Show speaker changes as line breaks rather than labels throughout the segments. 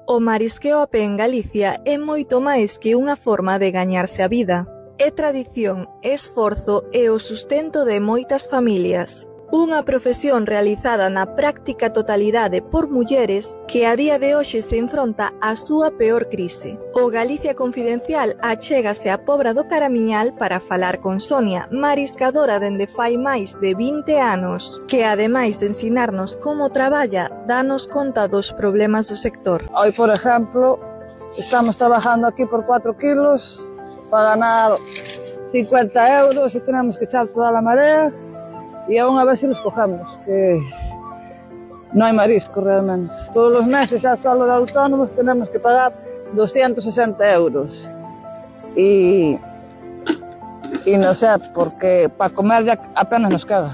O marisqueo a pé en Galicia é moito máis que unha forma de gañarse a vida. É tradición, esforzo e o sustento de moitas familias. Unha profesión realizada na práctica totalidade por mulleres que a día de hoxe se enfronta á súa peor crise. O Galicia Confidencial achégase á Pobra do Caramiñal para falar con Sonia, mariscadora dende fai máis de 20 anos, que ademais de ensinarnos como traballa, danos conta dos problemas do sector.
Hoy, por ejemplo, estamos trabajando aquí por 4 kilos para ganar 50 euros y tenemos que echar toda la marea y aún a ver si los cogemos, que no hay marisco realmente. Todos los meses ya solo de autónomos tenemos que pagar 260 euros y no sé, porque para comer ya apenas nos queda.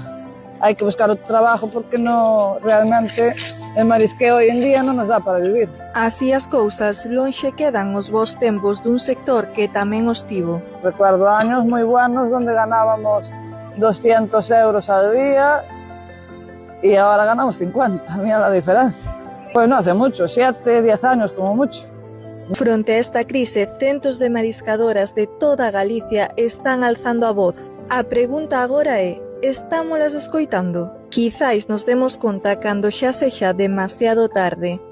Hay que buscar otro trabajo porque no, realmente el marisqueo hoy en día non nos dá para vivir.
Así as cousas, lonxe quedan os bons tempos dun sector que tamén os tivo.
Recuerdo años muy buenos donde ganábamos 200 euros al día y ahora ganamos 50, mira la diferencia. Pues no hace mucho, 7, 10 años como mucho.
Fronte a esta crise, centos de mariscadoras de toda Galicia están alzando a voz. A pregunta agora é: estámolas escoitando? Quizáis nos demos conta cando xa sexa demasiado tarde.